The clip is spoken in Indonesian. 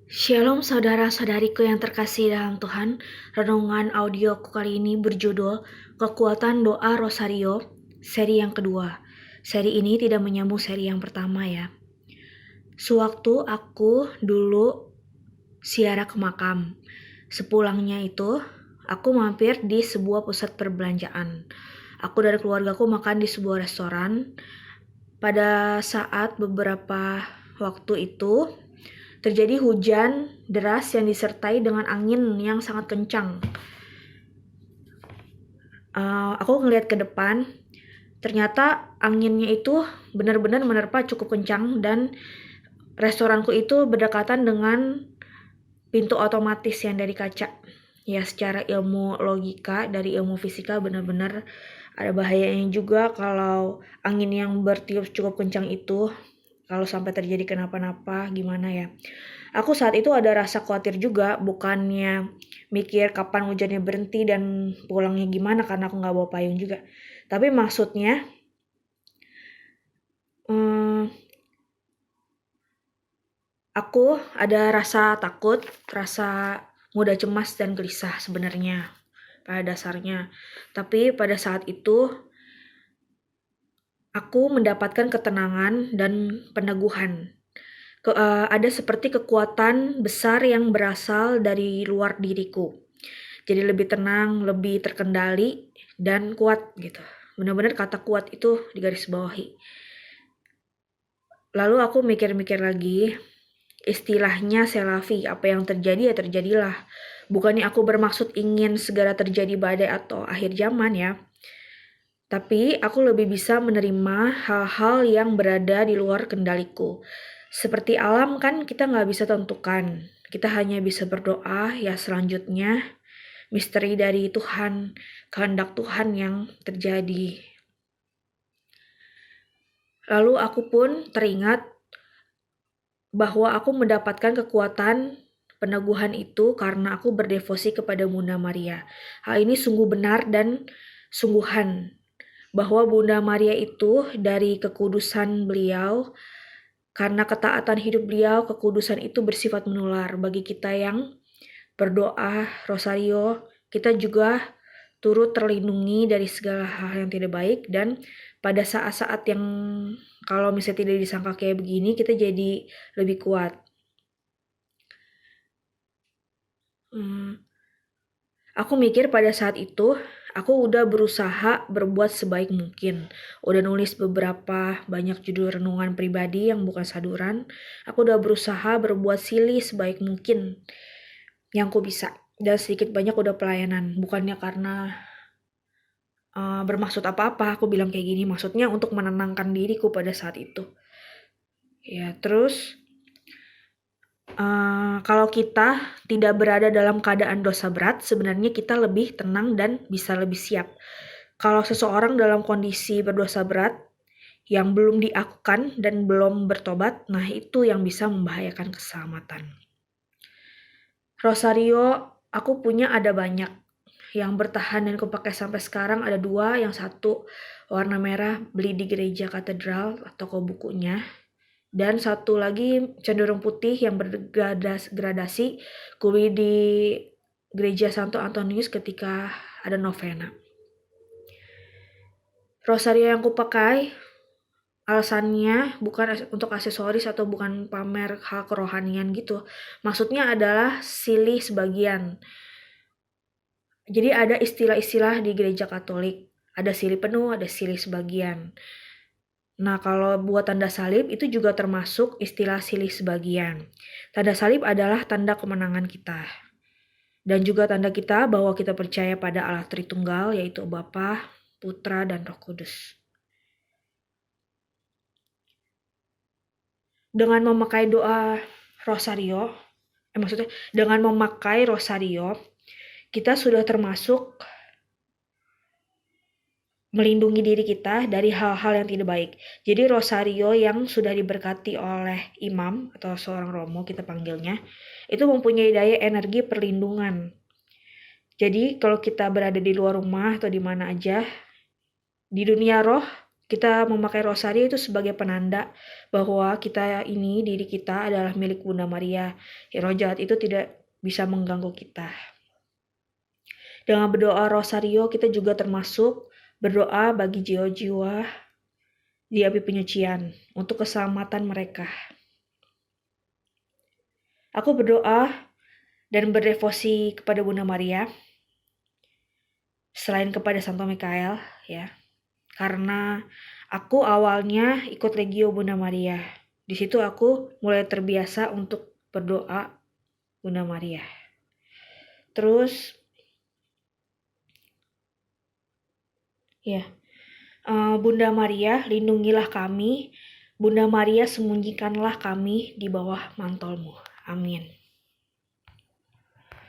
Shalom saudara-saudariku yang terkasih dalam Tuhan. Renungan audioku kali ini berjudul Kekuatan Doa Rosario, seri yang kedua. Seri ini tidak menyambung seri yang pertama ya. Sewaktu aku dulu ziarah ke makam, sepulangnya itu aku mampir di sebuah pusat perbelanjaan. Aku dan keluargaku makan di sebuah restoran. Pada saat beberapa waktu itu terjadi hujan deras yang disertai dengan angin yang sangat kencang. Aku ngelihat ke depan, ternyata anginnya itu benar-benar menerpa cukup kencang dan restoranku itu berdekatan dengan pintu otomatis yang dari kaca. Ya, secara ilmu logika dari ilmu fisika benar-benar ada bahayanya juga kalau angin yang bertiup cukup kencang itu. Kalau sampai terjadi kenapa-napa gimana ya. Aku saat itu ada rasa khawatir juga, bukannya mikir kapan hujannya berhenti dan pulangnya gimana karena aku gak bawa payung juga. Tapi maksudnya aku ada rasa takut, rasa mudah cemas dan gelisah sebenarnya pada dasarnya. Tapi pada saat itu aku mendapatkan ketenangan dan peneguhan. Ada seperti kekuatan besar yang berasal dari luar diriku. Jadi lebih tenang, lebih terkendali, dan kuat gitu. Benar-benar kata kuat itu digarisbawahi. Lalu aku mikir-mikir lagi, istilahnya selavi, apa yang terjadi ya terjadilah. Bukannya aku bermaksud ingin segera terjadi badai atau akhir zaman ya. Tapi aku lebih bisa menerima hal-hal yang berada di luar kendaliku. Seperti alam kan kita nggak bisa tentukan. Kita hanya bisa berdoa ya selanjutnya misteri dari Tuhan, kehendak Tuhan yang terjadi. Lalu aku pun teringat bahwa aku mendapatkan kekuatan peneguhan itu karena aku berdevosi kepada Bunda Maria. Hal ini sungguh benar dan sungguhan. Bahwa Bunda Maria itu dari kekudusan beliau, karena ketaatan hidup beliau, kekudusan itu bersifat menular. Bagi kita yang berdoa rosario, kita juga turut terlindungi dari segala hal yang tidak baik. Dan pada saat-saat yang kalau misalnya tidak disangka kayak begini, kita jadi lebih kuat. Aku mikir pada saat itu, aku udah berusaha berbuat sebaik mungkin. Udah nulis beberapa banyak judul renungan pribadi yang bukan saduran. Aku udah berusaha berbuat silih sebaik mungkin yang ku bisa. Dan sedikit banyak udah pelayanan. Bukannya karena bermaksud apa-apa aku bilang kayak gini. Maksudnya untuk menenangkan diriku pada saat itu. Ya, terus kalau kita tidak berada dalam keadaan dosa berat, sebenarnya kita lebih tenang dan bisa lebih siap. Kalau seseorang dalam kondisi berdosa berat yang belum diakukan dan belum bertobat, nah itu yang bisa membahayakan keselamatan. Rosario aku punya ada banyak. Yang bertahan dan kupakai sampai sekarang ada 2, yang satu warna merah beli di gereja katedral, toko bukunya. Dan satu lagi cenderung putih yang bergradasi kuli di gereja Santo Antonius ketika ada novena. Rosario yang kupakai alasannya bukan untuk aksesoris atau bukan pamer hal kerohanian gitu. Maksudnya adalah silih sebagian. Jadi ada istilah-istilah di gereja Katolik. Ada silih penuh, ada silih sebagian. Nah, kalau buat tanda salib itu juga termasuk istilah silih sebagian. Tanda salib adalah tanda kemenangan kita. Dan juga tanda kita bahwa kita percaya pada Allah Tritunggal, yaitu Bapa, Putra, dan Roh Kudus. Dengan memakai doa rosario, dengan memakai rosario, kita sudah termasuk melindungi diri kita dari hal-hal yang tidak baik. Jadi rosario yang sudah diberkati oleh imam atau seorang romo kita panggilnya, itu mempunyai daya energi perlindungan. Jadi kalau kita berada di luar rumah atau di mana aja, di dunia roh, Kita memakai rosario itu sebagai penanda bahwa diri kita adalah milik Bunda Maria. Roh jahat itu tidak bisa mengganggu kita. Dengan berdoa rosario, kita juga termasuk berdoa bagi jiwa-jiwa di api penyucian untuk keselamatan mereka. Aku berdoa dan berdevosi kepada Bunda Maria selain kepada Santo Mikael, ya. Karena aku awalnya ikut Legio Bunda Maria. Di situ aku mulai terbiasa untuk berdoa Bunda Maria. Terus ya, Bunda Maria, lindungilah kami. Bunda Maria, sembunyikanlah kami di bawah mantolmu. Amin.